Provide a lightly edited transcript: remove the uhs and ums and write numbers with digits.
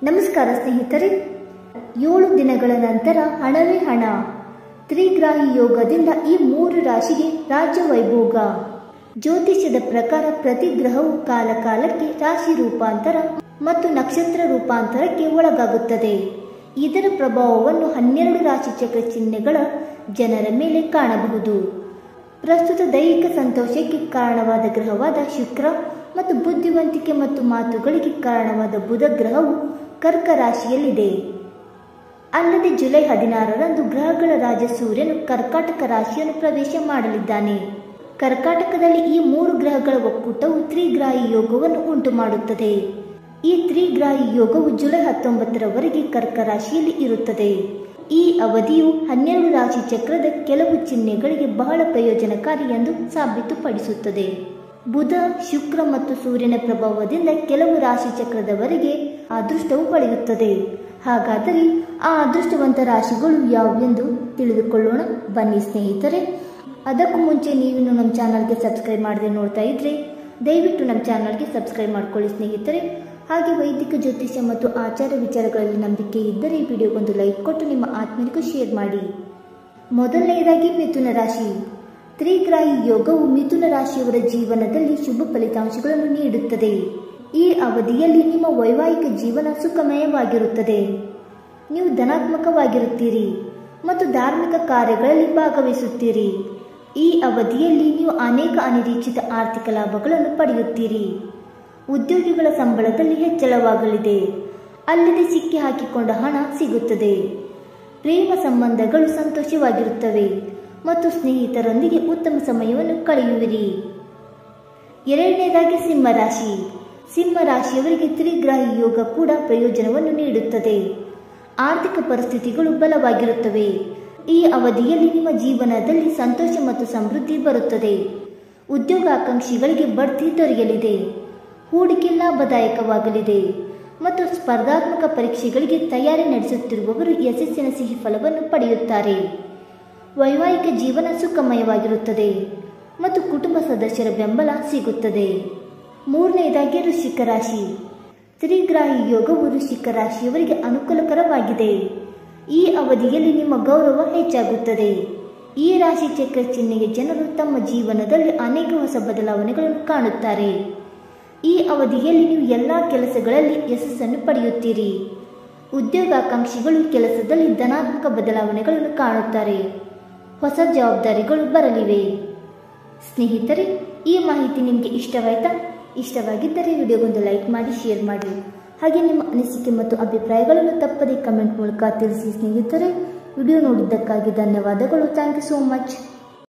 ನಮಸ್ಕಾರ ಸ್ನೇಹಿತರೆ, 7 ದಿನಗಳ ನಂತರ ಹಣವೇ ಹಣ ತ್ರಿಗ್ರಾಹಿ ಯೋಗದಿಂದ ಈ 3 ರಾಶಿಗೆ ರಾಜ್ಯ ವೈಭೋಗ. ಜ್ಯೋತಿಷ್ಯದ ಪ್ರಕಾರ ಪ್ರತಿ ಗ್ರಹವು ಕಾಲಕಾಲಕ್ಕೆ ರಾಶಿ ರೂಪಾಂತರ ಮತ್ತು ನಕ್ಷತ್ರ ರೂಪಾಂತರಕ್ಕೆ ಒಳಗಾಗುತ್ತದೆ. ಇದರ ಪ್ರಭಾವವನ್ನು 12 ರಾಶಿ ಚಕ್ರ ಚಿಹ್ನೆಗಳ ಜನರ ಮೇಲೆ ಕಾಣಬಹುದು. ಪ್ರಸ್ತುತ ದೈಹಿಕ ಸಂತೋಷಕ್ಕೆ ಕಾರಣವಾದ ಗ್ರಹವಾದ ಶುಕ್ರ ಮತ್ತು ಬುದ್ಧಿವಂತಿಕೆ ಮತ್ತು ಮಾತುಗಳಿಗೆ ಕಾರಣವಾದ ಬುಧ ಗ್ರಹವು ಕರ್ಕ ರಾಶಿಯಲ್ಲಿದೆ. ಅಲ್ಲದೆ ಜುಲೈ 16ರಂದು ಗ್ರಹಗಳ ರಾಜ ಸೂರ್ಯನು ಕರ್ಕಾಟಕ ರಾಶಿಯನ್ನು ಪ್ರವೇಶ ಮಾಡಲಿದ್ದಾನೆ. ಕರ್ಕಾಟಕದಲ್ಲಿ ಈ 3 ಗ್ರಹಗಳ ಒಕ್ಕೂಟವು ತ್ರಿಗ್ರಾಹಿ ಯೋಗವನ್ನು ಉಂಟು ಮಾಡುತ್ತದೆ. ಈ ತ್ರಿಗ್ರಾಹಿ ಯೋಗವು ಜುಲೈ 19ರವರೆಗೆ ಕರ್ಕ ರಾಶಿಯಲ್ಲಿ ಇರುತ್ತದೆ. ಈ ಅವಧಿಯು 12 ರಾಶಿ ಚಕ್ರದ ಕೆಲವು ಚಿಹ್ನೆಗಳಿಗೆ ಬಹಳ ಪ್ರಯೋಜನಕಾರಿ ಎಂದು ಸಾಬೀತುಪಡಿಸುತ್ತದೆ. ಬುಧ, ಶುಕ್ರ ಮತ್ತು ಸೂರ್ಯನ ಪ್ರಭಾವದಿಂದ ಕೆಲವು ರಾಶಿ ಚಕ್ರದವರೆಗೆ ಅದೃಷ್ಟವು ಪಡೆಯುತ್ತದೆ. ಹಾಗಾದರೆ ಆ ಅದೃಷ್ಟವಂತ ರಾಶಿಗಳು ಯಾವುವೆಂದು ತಿಳಿದುಕೊಳ್ಳೋಣ ಬನ್ನಿ ಸ್ನೇಹಿತರೆ. ಅದಕ್ಕೂ ಮುಂಚೆ ನೀವಿನ್ನು ನಮ್ಮ ಚಾನಲ್ಗೆ ಸಬ್ಸ್ಕ್ರೈಬ್ ಮಾಡದೆ ನೋಡ್ತಾ ಇದ್ರೆ ದಯವಿಟ್ಟು ನಮ್ಮ ಚಾನಲ್ಗೆ ಸಬ್ಸ್ಕ್ರೈಬ್ ಮಾಡ್ಕೊಳ್ಳಿ ಸ್ನೇಹಿತರೆ. ಹಾಗೆ ವೈದಿಕ ಜ್ಯೋತಿಷ್ಯ ಮತ್ತು ಆಚಾರ ವಿಚಾರಗಳಲ್ಲಿ ನಂಬಿಕೆ ಇದ್ದರೆ ಈ ವಿಡಿಯೋಗೊಂದು ಲೈಕ್ ಕೊಟ್ಟು ನಿಮ್ಮ ಆತ್ಮೀಯರಿಗೂ ಶೇರ್ ಮಾಡಿ. ಮೊದಲನೆಯದಾಗಿ ಮಿಥುನ ರಾಶಿ. ತ್ರಿಗ್ರಾಹಿ ಯೋಗವು ಮಿಥುನ ರಾಶಿಯವರ ಜೀವನದಲ್ಲಿ ಶುಭ ಫಲಿತಾಂಶಗಳನ್ನು ನೀಡುತ್ತದೆ. ಈ ಅವಧಿಯಲ್ಲಿ ನಿಮ್ಮ ವೈವಾಹಿಕ ಜೀವನ ಸುಖಮಯವಾಗಿರುತ್ತದೆ. ನೀವು ಧನಾತ್ಮಕವಾಗಿರುತ್ತೀರಿ ಮತ್ತು ಧಾರ್ಮಿಕ ಕಾರ್ಯಗಳಲ್ಲಿ ಭಾಗವಹಿಸುತ್ತೀರಿ. ಈ ಅವಧಿಯಲ್ಲಿ ನೀವು ಅನೇಕ ಅನಿರೀಕ್ಷಿತ ಆರ್ಥಿಕ ಲಾಭಗಳನ್ನು ಪಡೆಯುತ್ತೀರಿ. ಉದ್ಯೋಗಿಗಳ ಸಂಬಳದಲ್ಲಿ ಹೆಚ್ಚಳವಾಗಲಿದೆ. ಅಲ್ಲದೆ ಸಿಕ್ಕಿ ಹಾಕಿಕೊಂಡ ಹಣ ಸಿಗುತ್ತದೆ. ಪ್ರೇಮ ಸಂಬಂಧಗಳು ಸಂತೋಷವಾಗಿರುತ್ತವೆ ಮತ್ತು ಸ್ನೇಹಿತರೊಂದಿಗೆ ಉತ್ತಮ ಸಮಯವನ್ನು ಕಳೆಯುವಿರಿ. ಎರಡನೇದಾಗಿ ಸಿಂಹರಾಶಿ. ಸಿಂಹರಾಶಿಯವರಿಗೆ ತ್ರಿಗ್ರಾಹಿ ಯೋಗ ಕೂಡ ಪ್ರಯೋಜನವನ್ನು ನೀಡುತ್ತದೆ. ಆರ್ಥಿಕ ಪರಿಸ್ಥಿತಿಗಳು ಬಲವಾಗಿರುತ್ತವೆ. ಈ ಅವಧಿಯಲ್ಲಿ ನಿಮ್ಮ ಜೀವನದಲ್ಲಿ ಸಂತೋಷ ಮತ್ತು ಸಮೃದ್ಧಿ ಬರುತ್ತದೆ. ಉದ್ಯೋಗಾಕಾಂಕ್ಷಿಗಳಿಗೆ ಬಡ್ತಿ ದೊರೆಯಲಿದೆ. ಹೂಡಿಕೆ ಲಾಭದಾಯಕವಾಗಲಿದೆ ಮತ್ತು ಸ್ಪರ್ಧಾತ್ಮಕ ಪರೀಕ್ಷೆಗಳಿಗೆ ತಯಾರಿ ನಡೆಸುತ್ತಿರುವವರು ಯಶಸ್ಸಿನ ಸಿಹಿ ಫಲವನ್ನು ಪಡೆಯುತ್ತಾರೆ. ವೈವಾಹಿಕ ಜೀವನ ಸುಖಮಯವಾಗಿರುತ್ತದೆ ಮತ್ತು ಕುಟುಂಬ ಸದಸ್ಯರ ಬೆಂಬಲ ಸಿಗುತ್ತದೆ. ಮೂರನೆಯದಾಗಿ ವೃಶ್ಚಿಕ ರಾಶಿ. ತ್ರಿಗ್ರಾಹಿ ಯೋಗವು ವೃಶ್ಚಿಕ ರಾಶಿಯವರಿಗೆ ಅನುಕೂಲಕರವಾಗಿದೆ. ಈ ಅವಧಿಯಲ್ಲಿ ನಿಮ್ಮ ಗೌರವ ಹೆಚ್ಚಾಗುತ್ತದೆ. ಈ ರಾಶಿ ಚಕ್ರ ಚಿಹ್ನೆಯ ಜನರು ತಮ್ಮ ಜೀವನದಲ್ಲಿ ಅನೇಕ ಹೊಸ ಬದಲಾವಣೆಗಳನ್ನು ಕಾಣುತ್ತಾರೆ. ಈ ಅವಧಿಯಲ್ಲಿ ನೀವು ಎಲ್ಲ ಕೆಲಸಗಳಲ್ಲಿ ಯಶಸ್ಸನ್ನು ಪಡೆಯುತ್ತೀರಿ. ಉದ್ಯೋಗಾಕಾಂಕ್ಷಿಗಳು ಕೆಲಸದಲ್ಲಿ ಧನಾತ್ಮಕ ಬದಲಾವಣೆಗಳನ್ನು ಕಾಣುತ್ತಾರೆ. ಹೊಸ ಜವಾಬ್ದಾರಿಗಳು ಬರಲಿವೆ. ಸ್ನೇಹಿತರೆ, ಈ ಮಾಹಿತಿ ನಿಮಗೆ ಇಷ್ಟವಾಯ್ತಾ? ಇಷ್ಟವಾಗಿದ್ದರೆ ವಿಡಿಯೋಗೊಂದು ಲೈಕ್ ಮಾಡಿ, ಶೇರ್ ಮಾಡಿ. ಹಾಗೆ ನಿಮ್ಮ ಅನಿಸಿಕೆ ಮತ್ತು ಅಭಿಪ್ರಾಯಗಳನ್ನು ತಪ್ಪದೇ ಕಮೆಂಟ್ ಮೂಲಕ ತಿಳಿಸಿ ಸ್ನೇಹಿತರೆ. ವಿಡಿಯೋ ನೋಡಿದ್ದಕ್ಕಾಗಿ ಧನ್ಯವಾದಗಳು. Thank you so much.